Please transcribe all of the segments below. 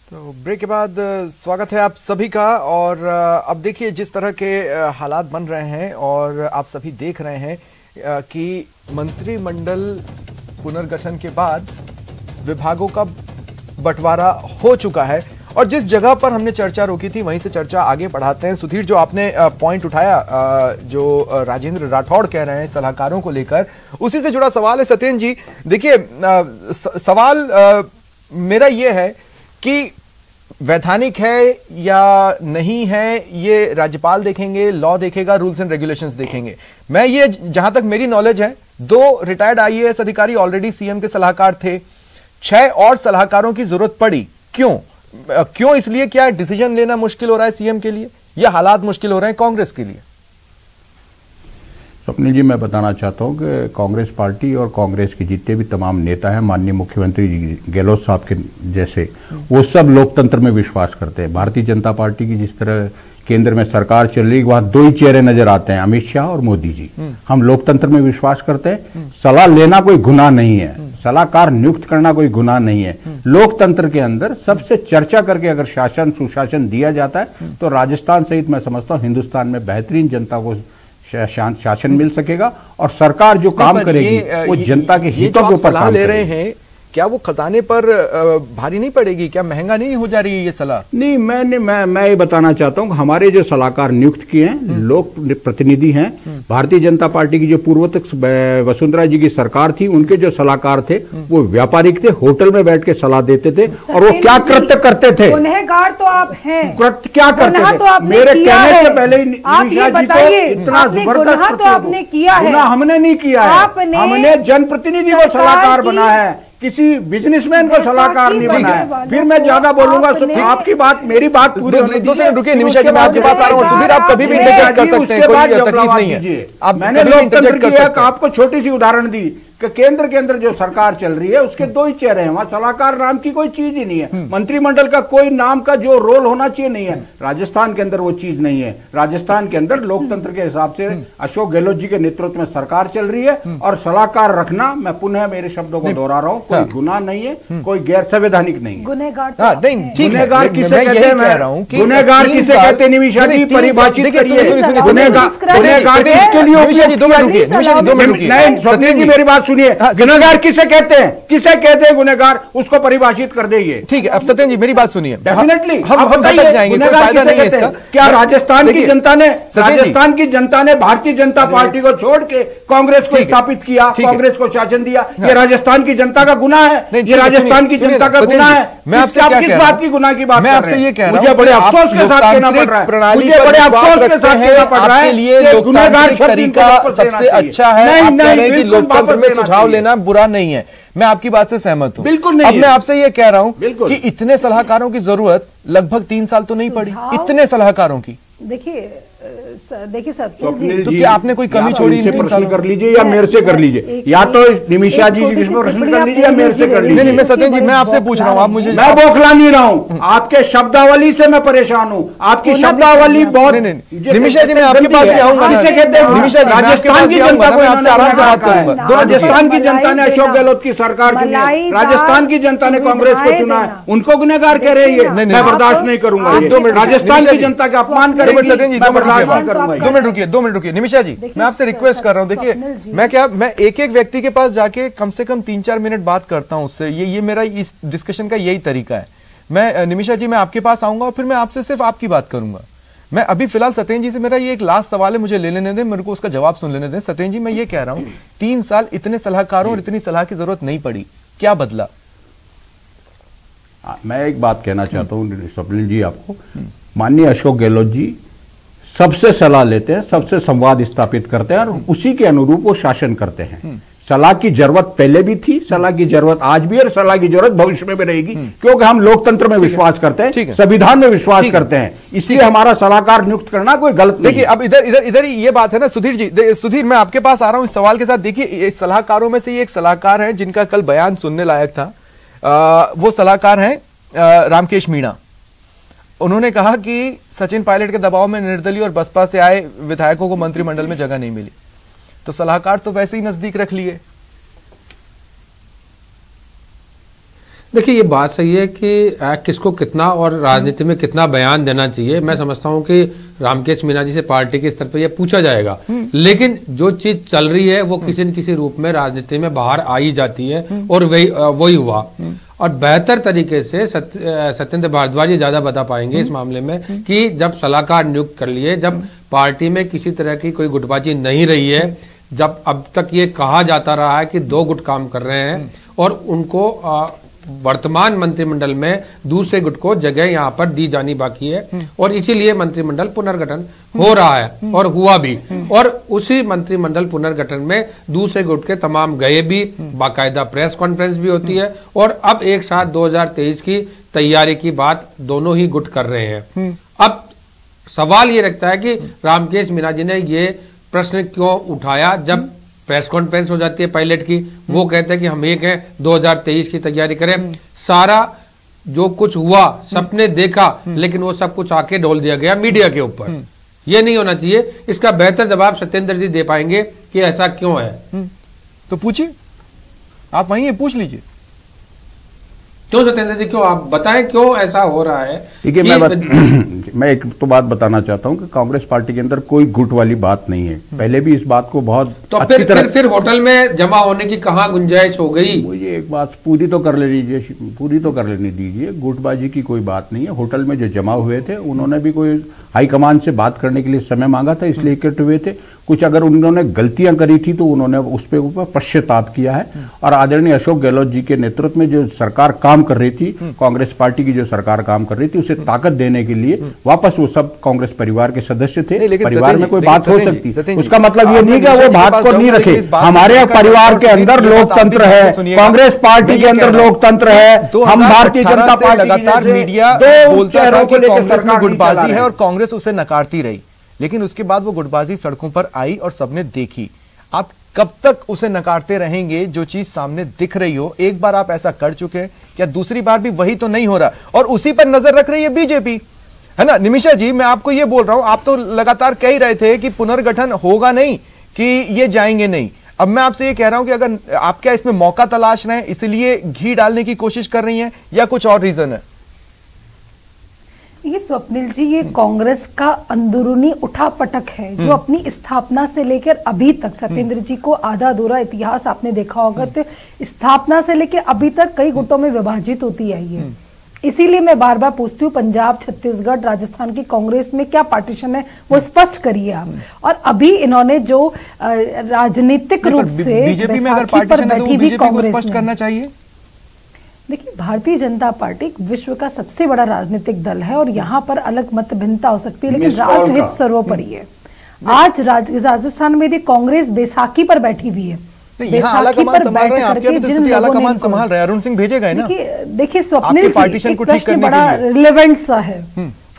तो ब्रेक के बाद स्वागत है आप सभी का। और अब देखिए जिस तरह के हालात बन रहे हैं और आप सभी देख रहे हैं कि मंत्रिमंडल पुनर्गठन के बाद विभागों का बंटवारा हो चुका है और जिस जगह पर हमने चर्चा रोकी थी वहीं से चर्चा आगे बढ़ाते हैं। सुधीर, जो आपने पॉइंट उठाया, जो राजेंद्र राठौड़ कह रहे हैं सलाहकारों को लेकर, उसी से जुड़ा सवाल है। सत्येंद्र जी देखिए, सवाल मेरा ये है कि वैधानिक है या नहीं है ये राज्यपाल देखेंगे, लॉ देखेगा, रूल्स एंड रेगुलेशंस देखेंगे। मैं ये, जहां तक मेरी नॉलेज है, 2 रिटायर्ड आईएएस अधिकारी ऑलरेडी सीएम के सलाहकार थे, 6 और सलाहकारों की जरूरत पड़ी। क्यों? इसलिए क्या डिसीजन लेना मुश्किल हो रहा है सीएम के लिए, या हालात मुश्किल हो रहे हैं कांग्रेस के लिए? स्वप्निल जी, मैं बताना चाहता हूं कि कांग्रेस पार्टी और कांग्रेस के जितने भी तमाम नेता हैं, माननीय मुख्यमंत्री जी गहलोत साहब के जैसे, वो सब लोकतंत्र में विश्वास करते हैं। भारतीय जनता पार्टी की जिस तरह केंद्र में सरकार चल रही है, वहां 2 ही चेहरे नजर आते हैं, अमित शाह और मोदी जी। हम लोकतंत्र में विश्वास करते हैं। सलाह लेना कोई गुनाह नहीं है, सलाहकार नियुक्त करना कोई गुनाह नहीं है। लोकतंत्र के अंदर सबसे चर्चा करके अगर शासन सुशासन दिया जाता है तो राजस्थान सहित मैं समझता हूं हिंदुस्तान में बेहतरीन जनता को शासन मिल सकेगा और सरकार जो काम करेगी वो जनता के हितों के ऊपर काम ले रहे हैं। क्या वो खजाने पर भारी नहीं पड़ेगी? क्या महंगा नहीं हो जा रही है ये सलाह? नहीं, मैं ये बताना चाहता हूँ हमारे जो सलाहकार नियुक्त किए हैं लोक प्रतिनिधि हैं। भारतीय जनता पार्टी की जो पूर्व तक वसुंधरा जी की सरकार थी, उनके जो सलाहकार थे वो व्यापारिक थे, होटल में बैठ के सलाह देते थे। और वो क्या कृत्य करते थे? गुनहगार तो आप हैं। कृत्य क्या करते थे? मेरे कहने से पहले इतना जबरदस्त आपने किया है। हमने नहीं किया है, हमने जनप्रतिनिधि को सलाहकार बना है, किसी बिजनेसमैन को सलाहकार नहीं बनाया। फिर मैं ज्यादा बोलूंगा, आपकी बात मेरी बात पूरी। 2 सेकंड रुकिए निमिषा जी, मैं आपके पास आ रहा हूं। सुधीर, आप कभी भी इंटरजेक्ट कर सकते हैं, कोई तकलीफ नहीं है। मैंने लोकतंत्र की आपको छोटी सी उदाहरण दी कि केंद्र के अंदर जो सरकार चल रही है उसके 2 ही चेहरे हैं, वहां सलाहकार नाम की कोई चीज ही नहीं है। मंत्रिमंडल का कोई नाम का जो रोल होना चाहिए नहीं है। राजस्थान के अंदर वो चीज नहीं है। राजस्थान के अंदर लोकतंत्र के हिसाब से अशोक गहलोत जी के नेतृत्व में सरकार चल रही है और सलाहकार रखना, मैं पुनः मेरे शब्दों को दोहरा रहा हूं, कोई गुनाह नहीं है, कोई गैर संवैधानिक नहीं है। गुनहगार गुनहगार किसे कहते हैं? गुनहगार किसे कहते हैं? निमिषा जी परिभाषित करिए। गुनहगार मेरी बात सुनिए, गुनहगार किसे कहते हैं? किसे कहते हैं गुनहगार? उसको परिभाषित कर देंगे। ठीक है, अब सत्येंद्र जी मेरी बात सुनिए। डेफिनेटली हम भटक जाएंगे, कोई फायदा नहीं है इसका। क्या राजस्थान की जनता ने भारतीय जनता पार्टी को छोड़ के कांग्रेस को स्थापित किया, कांग्रेस को शासन दिया? ये राजस्थान की जनता का गुनाह है, ये राजस्थान की जनता का गुनाह है। मैं आपसे क्या किस बात की गुनाह की बात? मैं आपसे ये कह रहा हूं, मुझे बड़े अफसोस के साथ कहना पड़ रहा है, मुझे बड़े अफसोस के साथ कहना पड़ रहा है, लोकतांत्रिक तरीका सबसे अच्छा है। आप कह रहे हैं कि लोकतंत्र में सुझाव लेना बुरा नहीं है, मैं आपकी बात से सहमत हूं। बिल्कुल नहीं। अब मैं आपसे ये कह रहा हूं कि इतने सलाहकारों की जरूरत लगभग 3 साल तो नहीं पड़ी, इतने सलाहकारों की। देखिए स्वप्निल जी, तो क्या आपने कोई कमी छोड़ी? इनसे प्रश्न कर लीजिए या मेरे से कर लीजिए, या तो निमिषा जी से प्रश्न कर लीजिए या मेरे से कर लीजिए। नहीं, मैं सत्येंद्र जी मैं आपसे पूछ रहा हूं, आप मुझे। मैं बौखला नहीं रहा हूं, आपके शब्दावली से मैं परेशान हूं। आपकी शब्दावली बहुत। निमिषा जी मैं आपके पास भी आऊंगा। निमिषा जी, राजस्थान की जनता को आपसे आराम से बात करूंगा। राजस्थान की जनता ने अशोक गहलोत की सरकार चुनी है, राजस्थान की जनता ने कांग्रेस को चुना है, उनको गुनहगार कह रहे हैं, मैं बर्दाश्त नहीं करूंगा। राजस्थान की जनता का अपमान करेंगे, 2 मिनट रुकिए निमिषा जी, मैं आपसे रिक्वेस्ट कर रहा हूं। देखिए मैं एक व्यक्ति के पास जाके कम से कम 3-4 मिनट बात करता हूं उससे। ये मेरा इस डिस्कशन का यही तरीका है। मैं निमिषा जी मैं आपके पास आऊंगा और फिर मैं आपसे सिर्फ आपकी बात करूंगा। मैं अभी फिलहाल सत्येंद्र जी से मेरा ये एक लास्ट सवाल है, मुझे ले लेने दें, मेरे को उसका जवाब सुन लेने दें। सत्येंद्र जी मैं ये कह रहा हूं 3 साल इतने सलाहकारों और इतनी सलाह की जरूरत नहीं पड़ी, क्या बदला? मैं एक बात कहना चाहता हूं स्वप्निल जी आपको, माननीय अशोक गहलोत जी सबसे सलाह लेते हैं, सबसे संवाद स्थापित करते हैं और उसी के अनुरूप वो शासन करते हैं। सलाह की जरूरत पहले भी थी, सलाह की जरूरत आज भी और सलाह की जरूरत भविष्य में भी रहेगी, क्योंकि हम लोकतंत्र में विश्वास करते हैं, संविधान में विश्वास करते हैं, इसलिए हमारा सलाहकार नियुक्त करना कोई गलत नहीं। देखिए अब इधर ये बात है ना सुधीर जी। सुधीर मैं आपके पास आ रहा हूं इस सवाल के साथ। देखिए सलाहकारों में से ये एक सलाहकार है जिनका कल बयान सुनने लायक था। वो सलाहकार है रामकेश मीणा। उन्होंने कहा कि सचिन पायलट के दबाव में निर्दलीय और बसपा से आए विधायकों को मंत्रिमंडल में जगह नहीं मिली, तो सलाहकार तो वैसे ही नजदीक रख लिए। देखिए, ये बात सही है कि किसको कितना और राजनीति में कितना बयान देना चाहिए। मैं समझता हूं कि रामकेश मीणा जी से पार्टी के स्तर पर यह पूछा जाएगा, लेकिन जो चीज चल रही है वो किसी न किसी रूप में राजनीति में बाहर आ ही जाती है, और वही हुआ। और बेहतर तरीके से सत्येंद्र भारद्वाज जी ज्यादा बता पाएंगे इस मामले में कि जब सलाहकार नियुक्त कर लिए, जब पार्टी में किसी तरह की कोई गुटबाजी नहीं रही है, जब अब तक ये कहा जाता रहा है कि 2 गुट काम कर रहे हैं और उनको वर्तमान मंत्रिमंडल में दूसरे गुट को जगह यहाँ पर दी जानी बाकी है, और इसीलिए मंत्रिमंडल पुनर्गठन हो रहा है और हुआ भी। और उसी मंत्रिमंडल पुनर्गठन में दूसरे गुट के तमाम गए भी, बाकायदा प्रेस कॉन्फ्रेंस भी होती है, और अब एक साथ 2023 की तैयारी की बात दोनों ही गुट कर रहे हैं। अब सवाल ये रखता है कि रामकेश मीणा जी ने ये प्रश्न क्यों उठाया जब प्रेस कॉन्फ्रेंस हो जाती है पायलट की। वो कहते हैं कि हम एक हैं 2023 की तैयारी करें, सारा जो कुछ हुआ सबने देखा, लेकिन वो सब कुछ आके ढोल दिया गया मीडिया के ऊपर। ये नहीं होना चाहिए। इसका बेहतर जवाब सत्येंद्र जी दे पाएंगे कि ऐसा क्यों है। तो पूछिए, आप वहीं पूछ लीजिए। क्यों सत्येंद्र जी, क्यों आप बताएं क्यों ऐसा हो रहा है। ठीक है, मैं एक तो बात बताना चाहता हूं कि कांग्रेस पार्टी के अंदर कोई गुट वाली बात नहीं है। पहले भी इस बात को बहुत तो अच्छी तरह फिर होटल में जमा होने की कहां गुंजाइश हो गई। मुझे एक बात पूरी तो कर लेने दीजिए। गुटबाजी की कोई बात नहीं है। होटल में जो जमा हुए थे उन्होंने भी कोई हाईकमान से बात करने के लिए समय मांगा था, इसलिए इकट्ठे हुए थे। कुछ अगर उन्होंने गलतियां करी थी तो उन्होंने उस पर ऊपर पश्चाताप किया है। और आदरणीय अशोक गहलोत जी के नेतृत्व में जो सरकार काम कर रही थी, कांग्रेस पार्टी की जो सरकार काम कर रही थी, उसे ताकत देने के लिए वापस वो सब कांग्रेस परिवार के सदस्य थे। परिवार में कोई बात हो सकती, उसका मतलब ये नहीं कि वो बात को नहीं रखे। हमारे परिवार के अंदर लोकतंत्र है, कांग्रेस पार्टी के अंदर लोकतंत्र है। हम भारतीय जनता पार्टी लगातार मीडिया बोलता था कि कांग्रेस में गुटबाजी है और कांग्रेस उसे नकारती रही, लेकिन उसके बाद वो गुटबाजी सड़कों पर आई और सबने देखी। आप कब तक उसे नकारते रहेंगे जो चीज सामने दिख रही हो? एक बार आप ऐसा कर चुके हैं, क्या दूसरी बार भी वही तो नहीं हो रहा? और उसी पर नजर रख रही है बीजेपी, है ना? निमिषा जी, मैं आपको ये बोल रहा हूं, आप तो लगातार कह ही रहे थे कि पुनर्गठन होगा नहीं, कि ये जाएंगे नहीं। अब मैं आपसे ये कह रहा हूं कि अगर आप क्या इसमें मौका तलाश रहे हैं, इसलिए घी डालने की कोशिश कर रही हैं, या कुछ और रीजन है? ये स्वप्निल जी, ये कांग्रेस का अंदरूनी उठापटक है जो अपनी स्थापना से लेकर अभी तक, सत्येंद्र जी को आधा अधूरा इतिहास आपने देखा होगा, तो स्थापना से लेकर अभी तक कई गुटों में विभाजित होती आई है। इसीलिए मैं बार बार पूछती हूँ, पंजाब, छत्तीसगढ़, राजस्थान की कांग्रेस में क्या पार्टीशन है वो स्पष्ट करिए आप। और अभी इन्होंने जो राजनीतिक रूप से बीजेपी में अगर पार्टीशन है तो बीजेपी को स्पष्ट करना चाहिए। देखिए, भारतीय जनता पार्टी विश्व का सबसे बड़ा राजनीतिक दल है और यहाँ पर अलग मत भिन्नता हो सकती है, लेकिन राष्ट्रहित सर्वोपरि है। आज राजस्थान में यदि कांग्रेस बैसाखी पर बैठी हुई है, बैसाखी पर बैठ करके जिन लोगों ने संभाल रहे, अरुण सिंह भेजे गए ना। देखिए स्वप्निल जी, एक प्रश्न बड़ा रिलेवेंट सा है,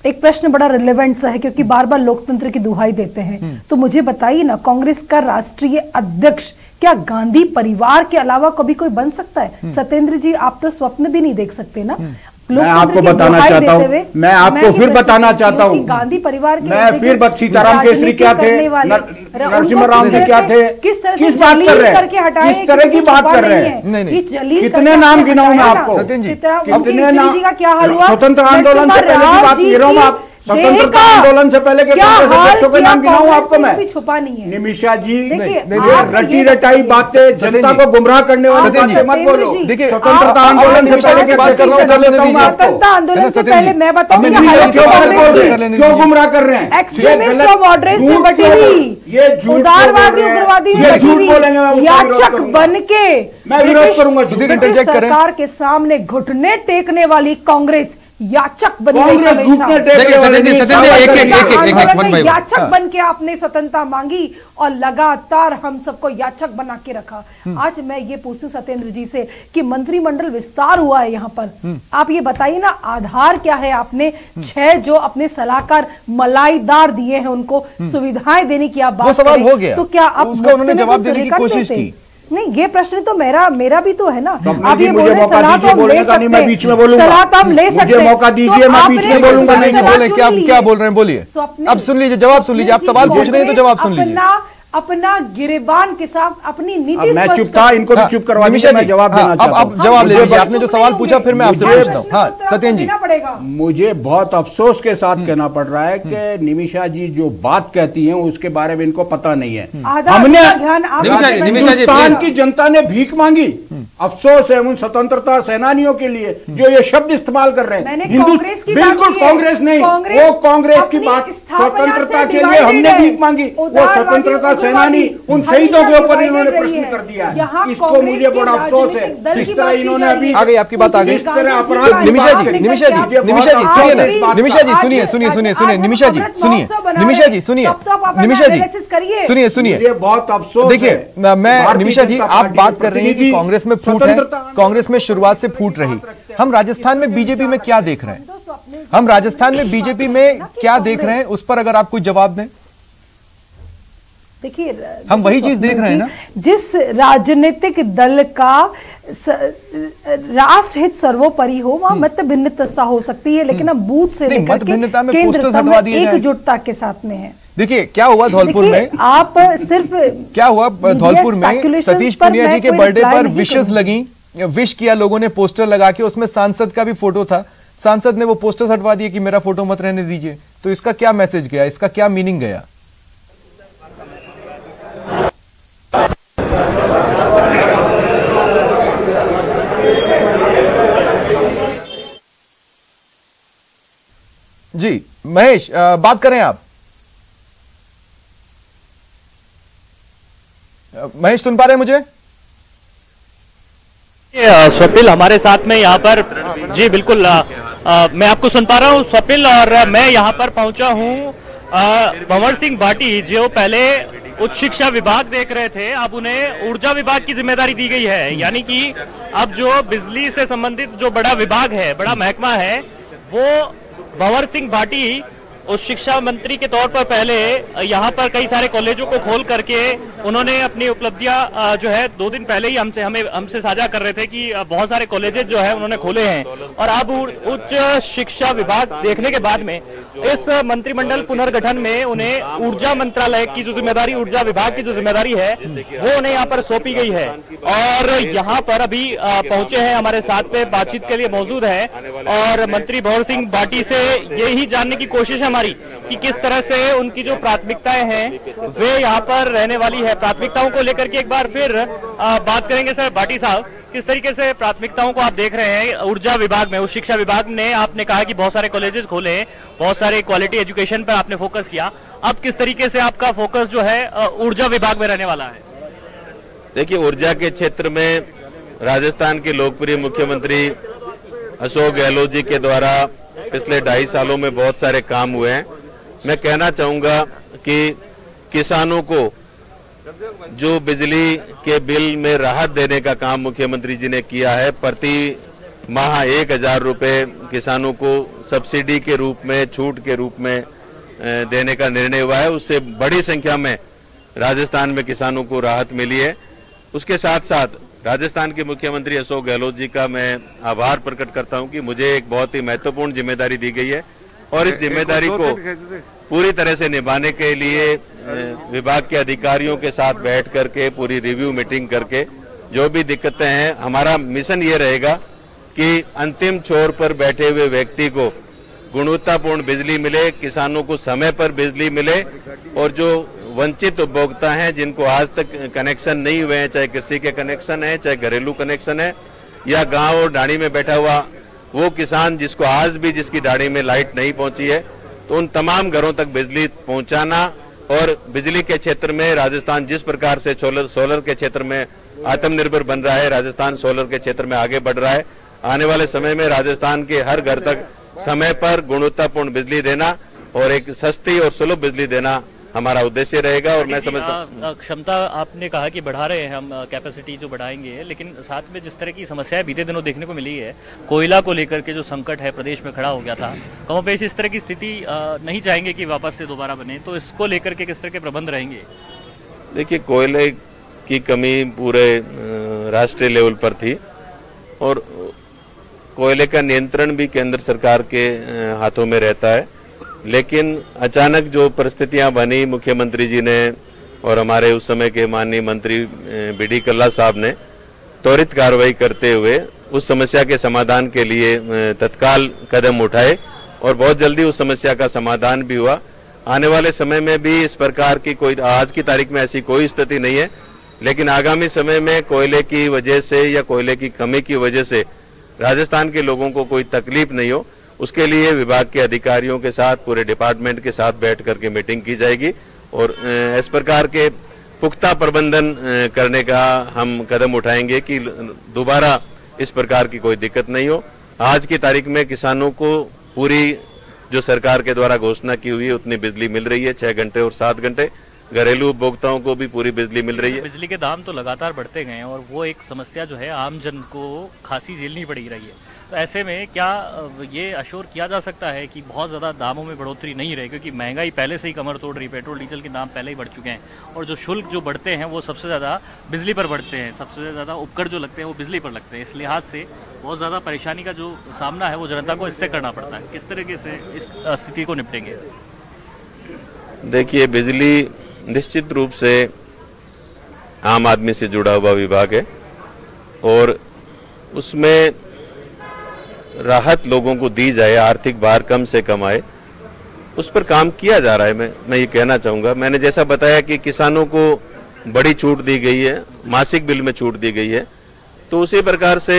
एक प्रश्न बड़ा रिलेवेंट सा है, क्योंकि बार बार लोकतंत्र की दुहाई देते हैं। तो मुझे बताइए ना, कांग्रेस का राष्ट्रीय अध्यक्ष क्या गांधी परिवार के अलावा कभी कोई बन सकता है? सत्येंद्र जी, आप तो स्वप्न भी नहीं देख सकते ना। मैं आपको बताना चाहता हूँ, मैं आपको फिर बताना चाहता हूँ, गांधी परिवार के, मैं फिर सीताराम केसरी क्या थे, नरसिम्हा राव जी क्या थे, किस तरह किस बात कर रहे हैं, किस तरह की बात कर रहे हैं? कितने नाम गिनाऊं मैं आपको? कितने नाम जी का क्या हाल हुआ? स्वतंत्र आंदोलन से पहले की बात कर रहा हूँ आप, स्वतंत्रता आंदोलन से पहले के बच्चों के नाम गिनाऊं आपको मैं? छुपा नहीं है निमिषा जी, रटी रटाई बातें, जनता को गुमराह करने वाली बातें मत बोलो। देखिए, स्वतंत्रता आंदोलन से पहले की बात कर रहा हूं, स्वतंत्रता आंदोलन से पहले मैं बताऊंगी क्यों गुमराह कर रहे हैं? एक्सट्रीमिस्ट और मॉडरेट्स में बटी हुई, ये उदारवादी उग्रवादी में झूठ बोलेंगे, याचक बन के मैं विरोध करूंगा। ब्रिटिश सरकार के सामने घुटने टेकने वाली कांग्रेस याचक बनी रही हमेशा। याचक बन के आपने स्वतंत्रता मांगी और लगातार हम सबको याचक बना के रखा। आज मैं ये पूछूं सत्येंद्र जी से कि मंत्रिमंडल विस्तार हुआ है यहाँ पर, आप ये बताइए ना, आधार क्या है? आपने 6 जो अपने सलाहकार मलाईदार दिए हैं उनको सुविधाएं देने की आप बात सवाल हो गया, तो क्या आप उसका उन्होंने जवाब देने की कोशिश की? नहीं, ये प्रश्न तो मेरा भी तो है ना। आप ये बोल रहे हैं सलाह तो हम ले सकते हैं, मैं बीच में बोलूंगा, सलाह तो हम ले सकते हैं, मौका दीजिए, मैं बीच में बोलूंगा। नहीं बोले, क्या बोल रहे हैं, बोलिए। अब सुन लीजिए, जवाब सुन लीजिए। आप सवाल पूछ रहे हैं तो जवाब सुन लीजिए। अपना गिरेबान के साथ अपनी नीति मैं स्पष्ट चुप था, इनको भी चुप करवा दीजिए, मैं जवाब देना चाहता हूं। अब जवाब ले लीजिए, आपने जो सवाल पूछा फिर मैं आपसे पूछता हूं। हाँ सत्येंद्र जी, मुझे बहुत अफसोस के साथ कहना पड़ रहा है कि निमिषा जी जो बात कहती हैं उसके बारे में इनको पता नहीं है। हमने हिंदुस्तान की जनता ने भीख मांगी, अफसोस है उन स्वतंत्रता सेनानियों के लिए जो ये शब्द इस्तेमाल कर रहे हैं। बिल्कुल कांग्रेस नहीं, वो कांग्रेस की बात, स्वतंत्रता के लिए हमने भीख मांगी, वो स्वतंत्रता सेनानी उन शहीदों के ऊपर इन्होंने प्रश्न कर दिया है। इसको मुझे बड़ा अफसोस है, जिस तरह इन्होंने अभी आ गई आपकी बात आ गई। निमिषा जी सुनिए ना, निमिषा जी सुनिए, निमिषा जी सुनिए, बहुत अफसोस। देखिए मैं, निमिषा जी आप बात कर रही हैं कि कांग्रेस में फूट है, कांग्रेस में शुरुआत से फूट रही। हम राजस्थान में बीजेपी में क्या देख रहे हैं, हम राजस्थान में बीजेपी में क्या देख रहे हैं, उस पर अगर आप कुछ जवाब दें। देखिए हम वही चीज देख रहे हैं ना, जिस राजनीतिक दल का राष्ट्र हित सर्वोपरि हो वहां मत भिन्नता हो सकती है, लेकिन हम बूथ से लेकर केंद्र तक एकजुटता के साथ में है। देखिए क्या हुआ धौलपुर में, आप सिर्फ क्या हुआ धौलपुर में, सतीश पूनिया जी के बर्थडे पर विशेष लगी, विश किया लोगों ने पोस्टर लगा के, उसमें सांसद का भी फोटो था, सांसद ने वो पोस्टर हटवा दिए कि मेरा फोटो मत रहने दीजिए। तो इसका क्या मैसेज गया, इसका क्या मीनिंग गया? जी महेश बात करें आप। महेश सुन पा रहे हैं मुझे? स्वप्निल हमारे साथ में यहाँ पर, जी बिल्कुल मैं आपको सुन पा रहा हूँ स्वप्निल, और मैं यहाँ पर पहुंचा हूँ भंवर सिंह भाटी जो पहले उच्च शिक्षा विभाग देख रहे थे, अब उन्हें ऊर्जा विभाग की जिम्मेदारी दी गई है। यानी कि अब जो बिजली से संबंधित जो बड़ा विभाग है, बड़ा महकमा है, वो भंवर सिंह भाटी उस शिक्षा मंत्री के तौर पर पहले यहाँ पर कई सारे कॉलेजों को खोल करके उन्होंने अपनी उपलब्धियां जो है 2 दिन पहले ही हमसे साझा कर रहे थे कि बहुत सारे कॉलेजेस जो है उन्होंने खोले हैं। और अब उच्च शिक्षा विभाग देखने के बाद में इस मंत्रिमंडल पुनर्गठन में उन्हें ऊर्जा मंत्रालय की जो जिम्मेदारी, ऊर्जा विभाग की जो जिम्मेदारी है वो उन्हें यहाँ पर सौंपी गई है। और यहाँ पर अभी पहुंचे हैं, हमारे साथ में बातचीत के लिए मौजूद है और मंत्री भंवर सिंह भाटी से यही जानने की कोशिश है कि किस तरह से उनकी जो प्राथमिकताएं हैं वे यहाँ पर रहने वाली है। प्राथमिकताओं को लेकर के एक बार फिर बात करेंगे। सर भाटी साहब, किस तरीके से प्राथमिकताओं को आप देख रहे हैं ऊर्जा विभाग में? उस शिक्षा विभाग ने, आपने कहा कि बहुत सारे कॉलेजेस खोले, बहुत सारे क्वालिटी एजुकेशन पर आपने फोकस किया, अब किस तरीके से आपका फोकस जो है ऊर्जा विभाग में रहने वाला है? देखिए, ऊर्जा के क्षेत्र में राजस्थान के लोकप्रिय मुख्यमंत्री अशोक गहलोत जी के द्वारा पिछले 2.5 सालों में बहुत सारे काम हुए हैं। मैं कहना चाहूंगा कि किसानों को जो बिजली के बिल में राहत देने का काम मुख्यमंत्री जी ने किया है, प्रति माह 1000 रुपए किसानों को सब्सिडी के रूप में, छूट के रूप में देने का निर्णय हुआ है। उससे बड़ी संख्या में राजस्थान में किसानों को राहत मिली है। उसके साथ साथ राजस्थान के मुख्यमंत्री अशोक गहलोत जी का मैं आभार प्रकट करता हूं कि मुझे एक बहुत ही महत्वपूर्ण जिम्मेदारी दी गई है और इस जिम्मेदारी को पूरी तरह से निभाने के लिए विभाग के अधिकारियों के साथ बैठ करके पूरी रिव्यू मीटिंग करके जो भी दिक्कतें हैं, हमारा मिशन ये रहेगा कि अंतिम छोर पर बैठे हुए व्यक्ति को गुणवत्तापूर्ण बिजली मिले, किसानों को समय पर बिजली मिले और जो वंचित उपभोक्ता हैं जिनको आज तक कनेक्शन नहीं हुए हैं, चाहे कृषि के कनेक्शन है, चाहे घरेलू कनेक्शन है, या गांव और डाणी में बैठा हुआ वो किसान जिसको आज भी जिसकी डाणी में लाइट नहीं पहुंची है, तो उन तमाम घरों तक बिजली पहुंचाना। और बिजली के क्षेत्र में राजस्थान जिस प्रकार से सोलर के क्षेत्र में आत्मनिर्भर बन रहा है, राजस्थान सोलर के क्षेत्र में आगे बढ़ रहा है। आने वाले समय में राजस्थान के हर घर तक समय पर गुणवत्तापूर्ण बिजली देना और एक सस्ती और सुलभ बिजली देना हमारा उद्देश्य रहेगा। और मैं समझता हूं क्षमता आपने कहा कि बढ़ा रहे हैं हम, कैपेसिटी जो बढ़ाएंगे, लेकिन साथ में जिस तरह की समस्याएं बीते दिनों देखने को मिली है, कोयला को लेकर के जो संकट है प्रदेश में खड़ा हो गया था, कमोबेश इस तरह की स्थिति नहीं चाहेंगे कि वापस से दोबारा बने, तो इसको लेकर के किस तरह के प्रबंध रहेंगे? देखिए, कोयले की कमी पूरे राष्ट्रीय लेवल पर थी और कोयले का नियंत्रण भी केंद्र सरकार के हाथों में रहता है, लेकिन अचानक जो परिस्थितियां बनी, मुख्यमंत्री जी ने और हमारे उस समय के माननीय मंत्री बीडी कल्ला साहब ने त्वरित कार्रवाई करते हुए उस समस्या के समाधान के लिए तत्काल कदम उठाए और बहुत जल्दी उस समस्या का समाधान भी हुआ। आने वाले समय में भी इस प्रकार की कोई, आज की तारीख में ऐसी कोई स्थिति नहीं है, लेकिन आगामी समय में कोयले की वजह से या कोयले की कमी की वजह से राजस्थान के लोगों को कोई तकलीफ नहीं हो, उसके लिए विभाग के अधिकारियों के साथ, पूरे डिपार्टमेंट के साथ बैठ करके मीटिंग की जाएगी और इस प्रकार के पुख्ता प्रबंधन करने का हम कदम उठाएंगे कि दोबारा इस प्रकार की कोई दिक्कत नहीं हो। आज की तारीख में किसानों को पूरी जो सरकार के द्वारा घोषणा की हुई है उतनी बिजली मिल रही है, 6 घंटे और 7 घंटे। घरेलू उपभोक्ताओं को भी पूरी बिजली मिल रही है। बिजली के दाम तो लगातार बढ़ते गए हैं और वो एक समस्या जो है आम जन को खासी झेलनी पड़ी रही है। तो ऐसे में क्या ये अश्योर किया जा सकता है कि बहुत ज़्यादा दामों में बढ़ोतरी नहीं रहे, क्योंकि महंगाई पहले से ही कमर तोड़ रही, पेट्रोल डीजल के दाम पहले ही बढ़ चुके हैं और जो शुल्क जो बढ़ते हैं वो सबसे ज़्यादा बिजली पर बढ़ते हैं, सबसे ज़्यादा उपकर जो लगते हैं वो बिजली पर लगते हैं। इस लिहाज से बहुत ज़्यादा परेशानी का जो सामना है वो जनता को इससे करना पड़ता है। किस तरीके से इस स्थिति को निपटेंगे? देखिए, बिजली निश्चित रूप से आम आदमी से जुड़ा हुआ विभाग है और उसमें राहत लोगों को दी जाए, आर्थिक भार कम से कम आए, उस पर काम किया जा रहा है। मैं ये कहना चाहूँगा, मैंने जैसा बताया कि किसानों को बड़ी छूट दी गई है, मासिक बिल में छूट दी गई है, तो उसी प्रकार से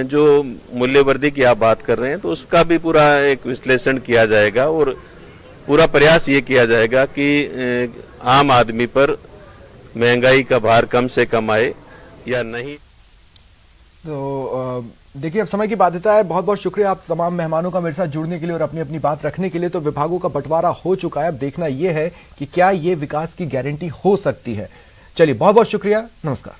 जो मूल्यवर्धि की आप बात कर रहे हैं तो उसका भी पूरा एक विश्लेषण किया जाएगा और पूरा प्रयास ये किया जाएगा कि आम आदमी पर महंगाई का भार कम से कम आए या नहीं। तो देखिए, अब समय की बाध्यता है। बहुत बहुत शुक्रिया आप तमाम मेहमानों का मेरे साथ जुड़ने के लिए और अपनी अपनी बात रखने के लिए। तो विभागों का बंटवारा हो चुका है, अब देखना यह है कि क्या ये विकास की गारंटी हो सकती है। चलिए, बहुत बहुत शुक्रिया, नमस्कार।